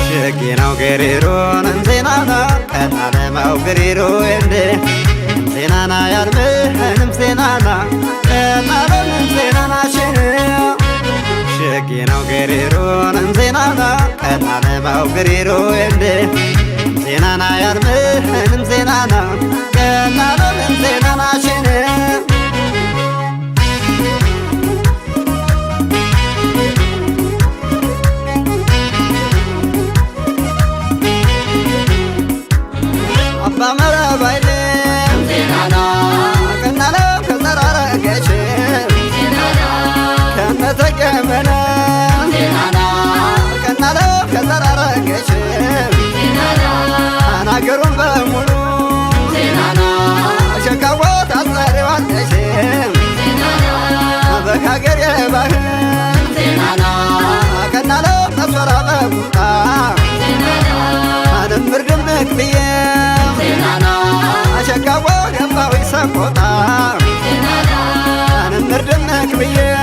Shekinaw geriro nanzenana kanalemaw geriro ende zenana yarme hanım zenana kanalem zenana şene Shekinaw geriro nanzenana kanalemaw geriro ende zenana yarme hanım zenana kanalem zenana şene Bamara baile zenana kanala kazara geçe zenana kanata kemena zenana kanala kazara geçe zenana ana görüm bamulu zenana şakawa tasare vandeşe zenana bakager yebah zenana kanala tasara babuta zenana anam birdim bekliye Shakawa gabawi sakota Anam merdemek biye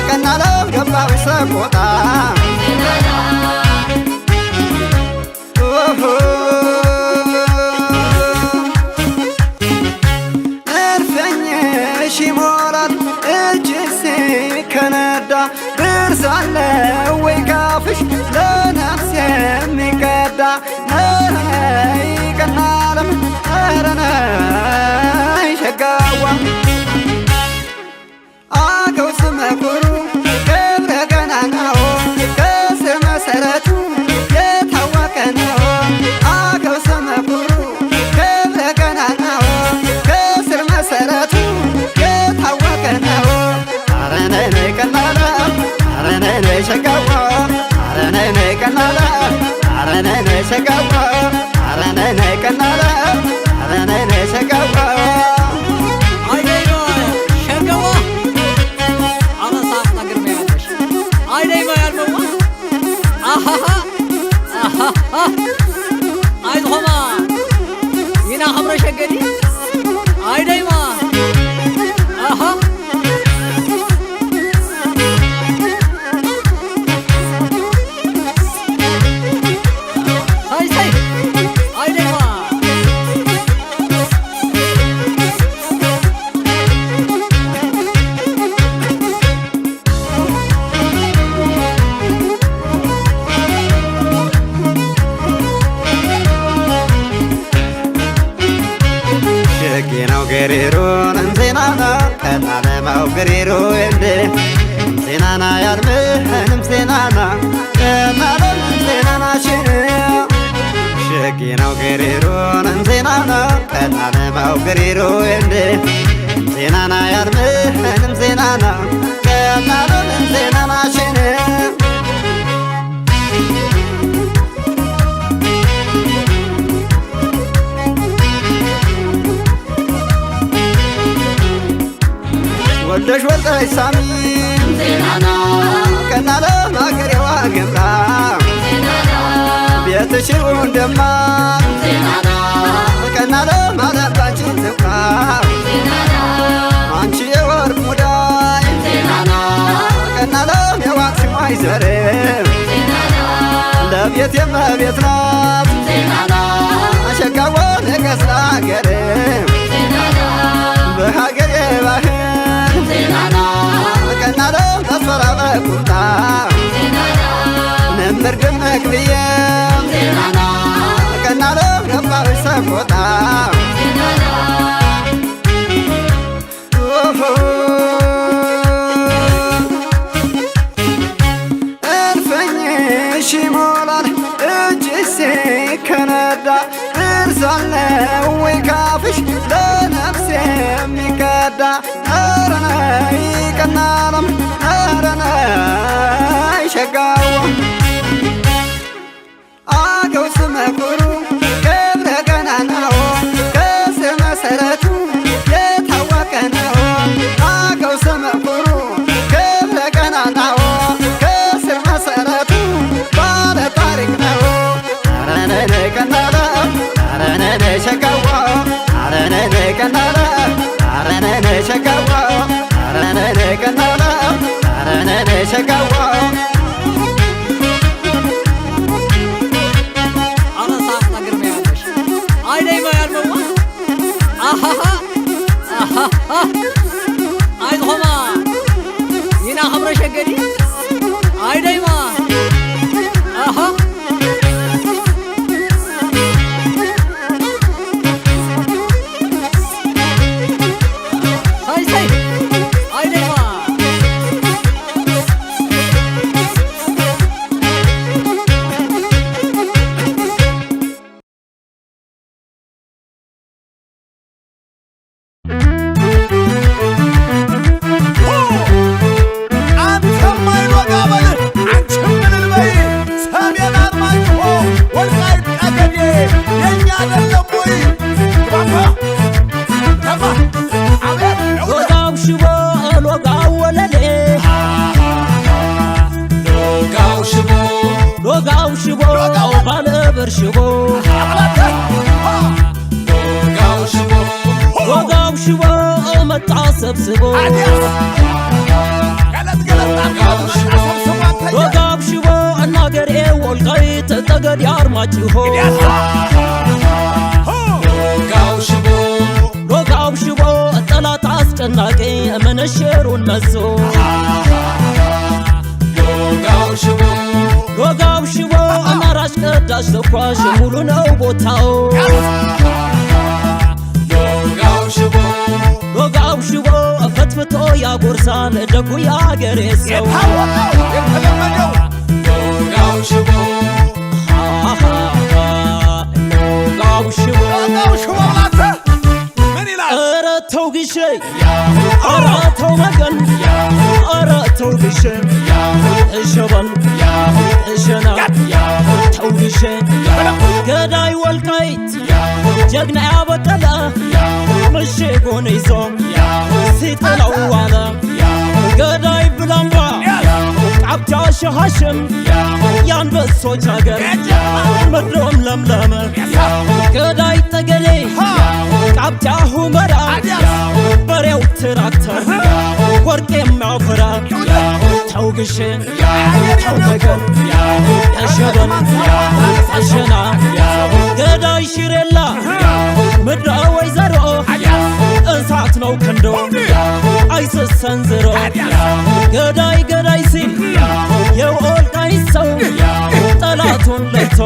Kanala gabawi sakota Erfenye shimorat ejisi kanada Birzale wikafish lenafsi mikada Kanalem aranay shagawa Agaw smekuru kebre gananaw kesme seratu yetawakanaw Agaw smekuru kebre gananaw kesme seratu yetawakanaw Aranay kanalem aranay shagawa aranay kanalem aranay shagawa Aranay kanala aranay shagawa Aydayma shagawa ana saatına girmeyenmiş Aydayma yarmama Ahaha Ahaha Aydhoma yine hamra şagari Aydayma Aha Say say Shekinaw geriro nanzenana kanalemaw geriro ende zenana yarme hanım zenana kanalem zenana şene Shekinaw geriro nanzenana kanalemaw geriro ende zenana yarme hanım zenana kanalem zenana şene ወልደሽ ወልደሽ ሳሚ ዜናና ከናለ ማገሬዋ ገብራ ዜናና ቤትሽው እንደማ ዜናና ከናለ ማለባችን ዝፍራ ዜናና አንቺ የወርቅ ሙዳይ ዜናና ከናለ የዋክሽ ማይዘር ዜናና ለቤት የመቤት ናት ዜናና አሸጋዋ ነገስላ አገር ዜናና በሀገሬ ባህል ዜናና ቀናለ ተስፈራ በቁጣ ዜናና ነምር ደመቅ ብዬ ዜናና ቀናለ ገባዊ ሰቆጣ ዜናና እልፍኝሽ ይሞላል እጅሴ ከነዳ እርሳለ ወይ ካፍሽ ለነፍሴ የሚቀዳ አረናይ ቀናለም አረናይ ሸጋዋ አገው ስመኩሩ ገብረ ገናናው ከስመ መሰረቱ የታወቀ ነው አገው ስመኩሩ ገብረ ገናናው ቀናለ አረነነ ሸጋዋ አረነነ ቀናለ አረነነ ሸጋዋ አረሳት ነገር ነው ያለሽ አይደማ ያልመዋ አሃሃ አሃሃ አይሆማ ይና ኸምረ ሸገዲ አይደማ አሃ ሰብስቦ ወጋብ ሽቦ እናገሬ ወልቃይት ጠገዴ አርማጭሆ ወጋብ ሽቦ ጠላት አስጨናቂ መነሸሩን መዞ ወጋብ ሽቦ አማራጭ ቀዳሽ ተኳሽ ሙሉ ነው ቦታው ወጋው ሽቦ ፈትፍቶ ያጎርሳል ደጉ ያገሬ ሰው ወጋው ሽቦ ወጋው ሽቦ ኧረ ተው ግሼ ኧረ ተው መገን ኧረ ተው ግሼ እሸበል እሸና ተው ግሼ ገዳይ ወልቃይት ጀግና ያበቀለ ምሽጉን ይዞ ሲጥለው ዋለ ገዳይ ብላምባ ቃብቻ ሸሃሽም የአንበሶች አገር ምድሮም ለምለመ ገዳይ ጠገዴ ቃብቻ ሁመራ በሬው ትራክተር ወርቅ የሚያፈራ ተው ግሼ ተው ነገር የሸበል አሸና ገዳይ ሽሬላ ምድረ ወይዘሮ እሳት ነው ክንዶ አይሰሰንዝሮ ገዳይ ገዳይ ሲል የወልቃይት ሰው ጠላቱን ለይቶ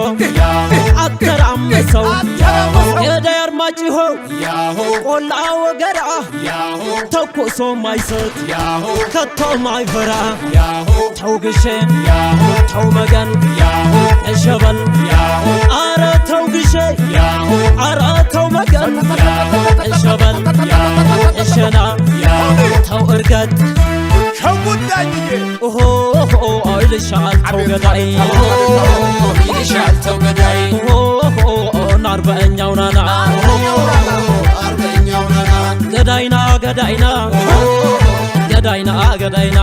አተራመሰው ገዳይ አርማጭሆ ቆላ ወገራ ተኩሶ ማይሰጥ ከቶ ማይፈራ ተው ግሼ ተው መገን የሸበል አረ ተው ግሼ አረ ተው መገን የሸበል የሸና ተው እርገጥ ሸጉዳኝዬ ኦሆ አይልሻል ተው ገዳይ ይልሻል ተው ገዳይ ናርበኛው ናና ገዳይና ገዳይና ገዳይና ገዳይና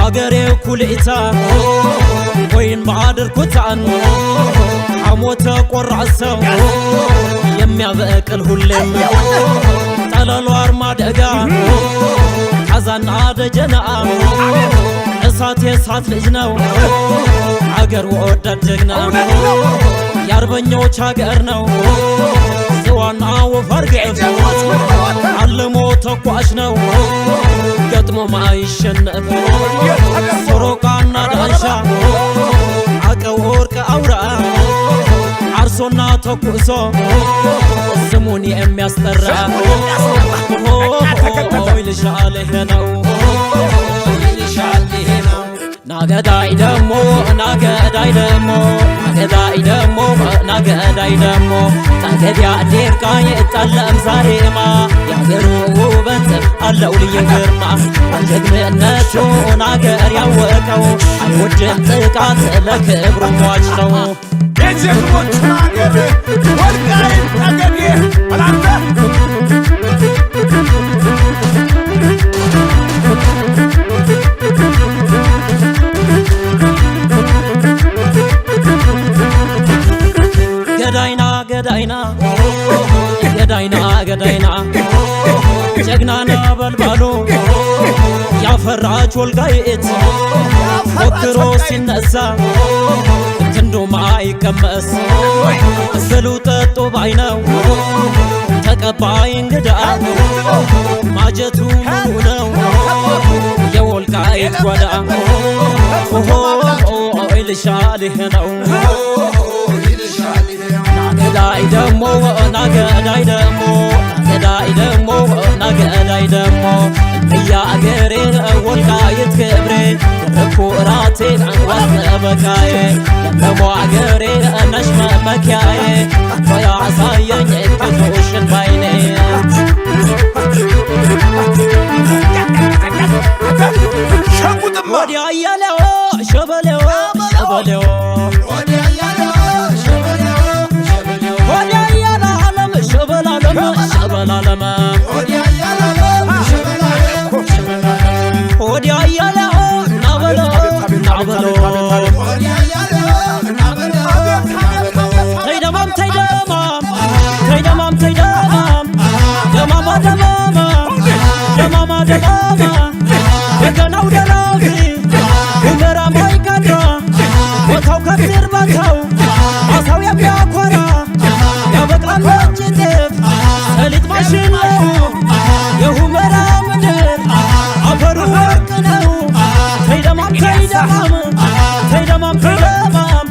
አገሬ ኩልኢታ ወይን ባድር ኩታን አሞተ ቆራሰው የሚያበቅል ሁሌም ጠለሎ አርማ ደጋ ካዛና ደጀና እሳት የእሳት ልጅ ነው አገር ወዳድ ጀግና የአርበኞች አገር ነው ጽዋና ወፈርገፍ አልሞ ተኳሽ ነው ገጥሞ ማይሸነፍ ሶሮቃና ዳንሻ አቀው ወርቅ አውራ አርሶና ተኩሶ ስሙን የሚያስጠራ ይልሻል ይሄ ነው ይልሻል ይሄ ነው ናገዳይ ደሞ ናገዳይ ደሞ ናገዳይ ደሞ ናገዳይ ደሞ ጠገዴ አዴርቃ የጠለም ዛሬማ የአገሩ ውበት አለው ልዩ ግርማ ጀግንነቱ ናገር ያወቀው አይወድም ጥቃት ለክብሩ ሟች ነው የጀግኖች አገር ወልቃይት ጠገዴ አላንተ ገዳይና ጀግና ነበልባሉ ያፈራች ወልቃይት ሞክሮ ሲነሳ ክንዱም አይቀመስ ብሉ ጠጡ ባይ ነው ተቀባይ እንግዳ ማጀቱ ሙሉ ነው የወልቃይት ጓዳ ይልሻል ይሄ ነው ናገዳይ ደሞ ናገዳይ ደሞ ናገዳይ ደሞ ናገዳይ ደሞ እያ አገሬ ወልቃይት ክብሬ ኩራቴን ዋስጠበቃዬ ደሞ አገሬ ነሽ መመኪያዬ ያሳየኝ ቅዱሽን ባይኔ ወዲያ እያለው ሸበሌው ሸበሌው ሸበላለመ ወዲያ እያለው ናበሎ ናበሎ ተይደማም ተይደማም ተይደማም ተይደማም ደማማ ደማማ ደማማ ደማማ ወገናው ደላፊ ሁመራም አይቀራ ቦታው ከብር ቦታው አሳው የሚያኮራ ያበቅላል ነጭ ጤፍ ሰሊጥ ማሽን ነው የሁመራ ምድር አፈሩ ወርቅ ነው ተይደማም ተይደማም ተይደማም ተይደማም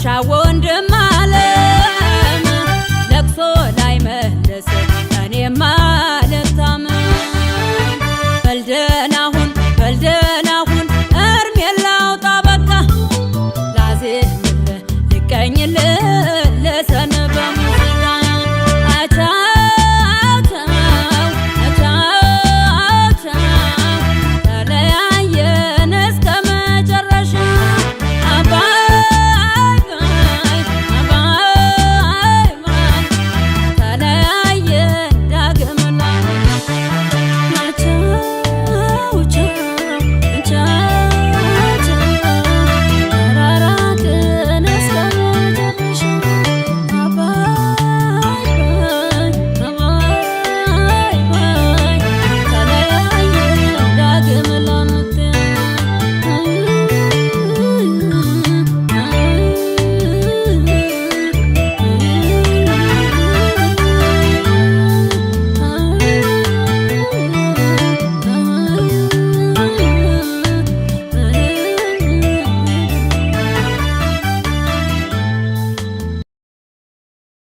ጋሻ ወንድም አለም ለቅሶ ላይ መለስ እኔማ ልታም በልደናሁን እርሜ ላውጣ በቃ ላዜምልህ ልቀኝልህ